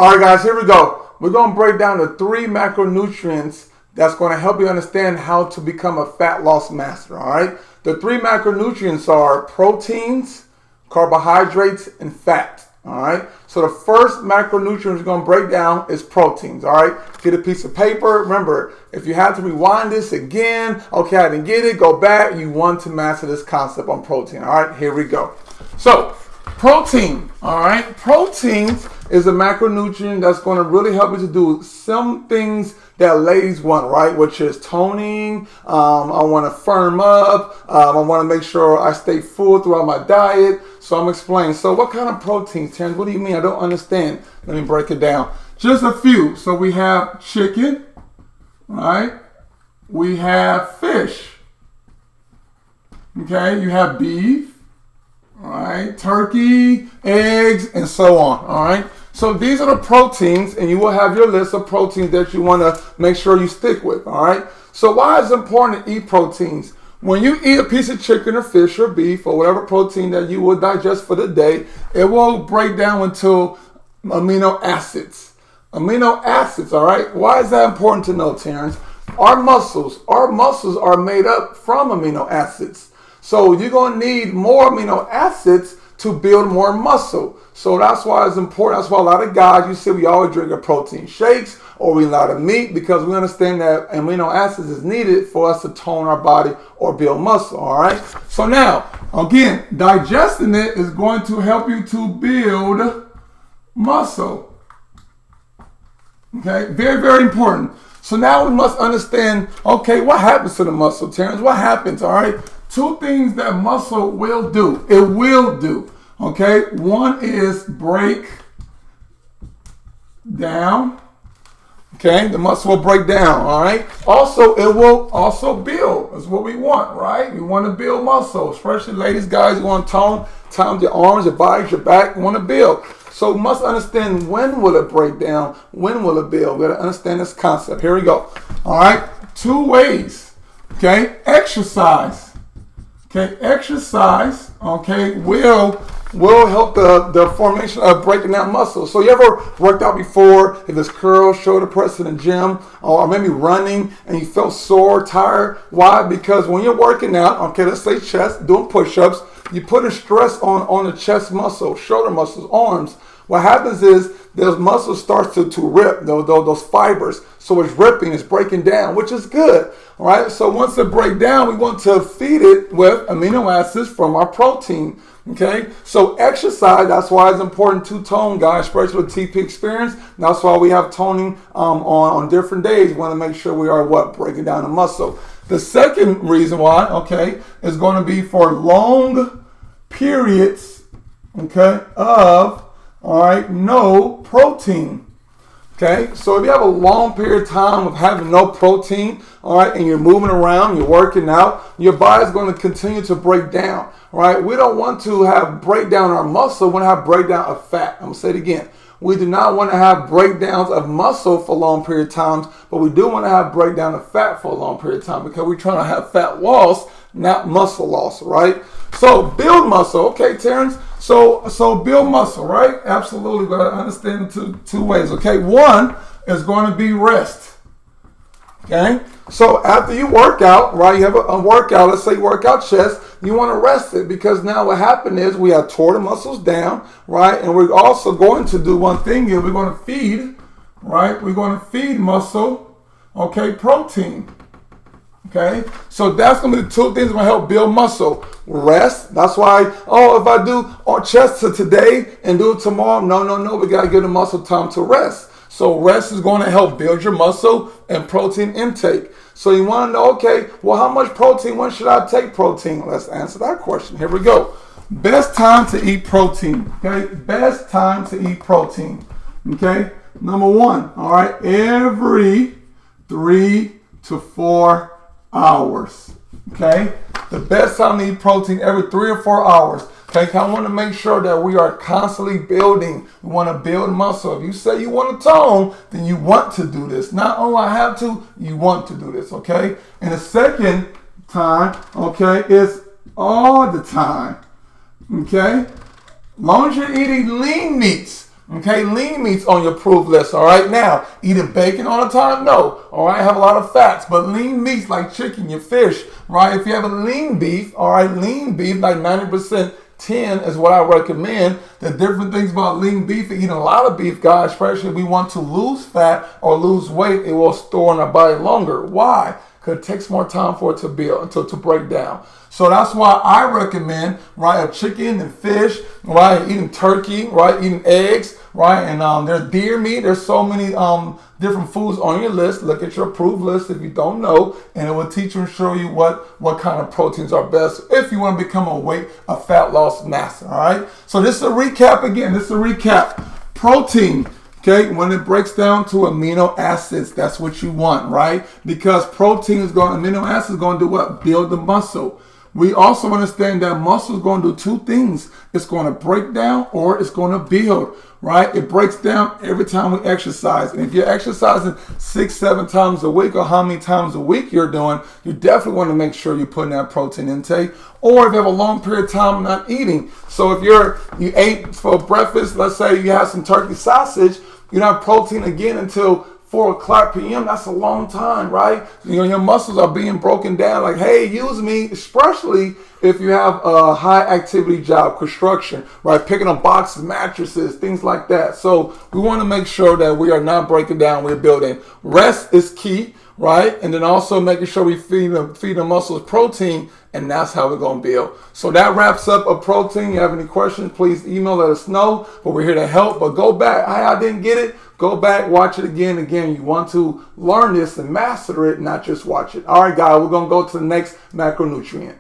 All right, guys, here we go. We're going to break down the 3 macronutrients that's going to help you understand how to become a fat loss master, all right? The 3 macronutrients are proteins, carbohydrates, and fat, all right? So the first macronutrient we're going to break down is proteins, all right? Get a piece of paper. Remember, if you have to rewind this again, okay, I didn't get it, go back. You want to master this concept on protein, all right? Here we go. So, protein, all right? Protein is a macronutrient that's going to really help you to do some things that ladies want, right? Which is toning. I want to firm up. I want to make sure I stay full throughout my diet. So I'm explaining. So what kind of proteins, Terrence? What do you mean? I don't understand. Let me break it down. Just a few. So we have chicken, right? We have fish. Okay, you have beef, all right? Turkey, eggs, and so on, all right? So these are the proteins, and you will have your list of proteins that you want to make sure you stick with, all right? So why is it important to eat proteins? When you eat a piece of chicken or fish or beef or whatever protein that you will digest for the day, it will break down into amino acids. Amino acids, all right? Why is that important to know, Terrence? Our muscles are made up from amino acids. So you're going to need more amino acids to build more muscle. So that's why it's important. That's why a lot of guys, you see, we always drink a protein shakes or we eat a lot of meat because we understand that amino acids is needed for us to tone our body or build muscle, all right? So now, again, digesting it is going to help you to build muscle. Okay, very, very important. So now we must understand, okay, what happens to the muscle, Terrence? What happens, all right? 2 things that muscle will do. It will do. Okay, one is break down. Okay, the muscle will break down, all right? Also, it will also build. That's what we want, right? We want to build muscle, especially ladies, guys, you want to tone your arms, your body, your back, you want to build. So we must understand when will it break down, when will it build. We got to understand this concept. Here we go. All right, 2 ways. Okay, exercise. Okay, exercise, okay, will help the formation of breaking down muscles. So you ever worked out before, if it's curls, shoulder press in the gym, or maybe running, and you felt sore, tired? Why? Because when you're working out, okay, let's say chest, doing push-ups, you put a stress on the chest muscle, shoulder muscles, arms. What happens is those muscles start to rip, those fibers. So it's ripping, it's breaking down, which is good. All right. So once it breaks down, we want to feed it with amino acids from our protein. Okay. So exercise, that's why it's important to tone, guys, especially with TP experience. That's why we have toning on different days. We want to make sure we are breaking down the muscle. The second reason why, okay, is going to be for long periods, okay, of, all right, no protein. Okay, so if you have a long period of time of having no protein, all right, and you're moving around, you're working out, your body's going to continue to break down, all right? We don't want to have breakdown our muscle, we want to have breakdown of fat. I'm going to say it again. We do not want to have breakdowns of muscle for a long period of time, but we do want to have breakdown of fat for a long period of time because we're trying to have fat loss, not muscle loss, right? So build muscle, okay, Terrence? So build muscle, right? Absolutely, but I understand two ways, okay? One is going to be rest, okay? So after you work out, right, you have a workout, let's say you work out chest, you want to rest it because now what happened is we have tore the muscles down, right? And we're also going to do one thing here. We're going to feed, right? We're going to feed muscle, okay, protein. Okay, so that's going to be the 2 things that will help build muscle. Rest, that's why, if I do chest today and do it tomorrow, no, we got to give the muscle time to rest. So rest is going to help build your muscle and protein intake. So you want to know, okay, well, how much protein, when should I take protein? Let's answer that question. Here we go. Best time to eat protein, okay? Best time to eat protein, okay? Number 1, all right, every 3 to 4 hours. Okay, the best time to eat protein every 3 or 4 hours. Okay, I want to make sure that we are constantly building. We want to build muscle. If you say you want to tone, then you want to do this. Not only I have to, you want to do this. Okay, and the second time, okay, is all the time. Okay, as long as you're eating lean meats, Okay, lean meats on your approved list. All right, now eating bacon all the time? No. All right, have a lot of fats, but lean meats like chicken, your fish. Right, if you have a lean beef, all right, lean beef like 90%. 10 is what I recommend. The different things about lean beef and eating a lot of beef, guys, especially if we want to lose fat or lose weight, it will store in our body longer. Why? Because it takes more time for it to build, to break down. So that's why I recommend, right, a chicken and fish, right, eating turkey, right, eating eggs, right, and there's deer meat. There's so many different foods on your list. Look at your approved list if you don't know, and it will teach you and show you what kind of proteins are best if you want to become a fat loss master, all right? So this is a recap again. This is a recap. Protein. Okay, when it breaks down to amino acids, that's what you want, right? Because amino acids going to do what? Build the muscle. We also understand that muscle is going to do two things. It's going to break down or it's going to build, right? It breaks down every time we exercise. And if you're exercising 6-7 times a week or how many times a week you're doing, you definitely want to make sure you're putting that protein intake. Or if you have a long period of time not eating. So if you ate for breakfast, let's say you have some turkey sausage, you don't have protein again until 4 o'clock p.m., that's a long time, right? Your muscles are being broken down like, hey, use me, especially if you have a high activity job, construction, right? Picking up boxes, mattresses, things like that. So we want to make sure that we are not breaking down, we're building. Rest is key, right? And then also making sure we feed the muscles protein, and that's how we're going to build. So that wraps up a protein. You have any questions, please email, let us know. But we're here to help. But go back. I didn't get it. Go back, watch it again. Again, you want to learn this and master it, not just watch it. All right, guys, we're going to go to the next macronutrient.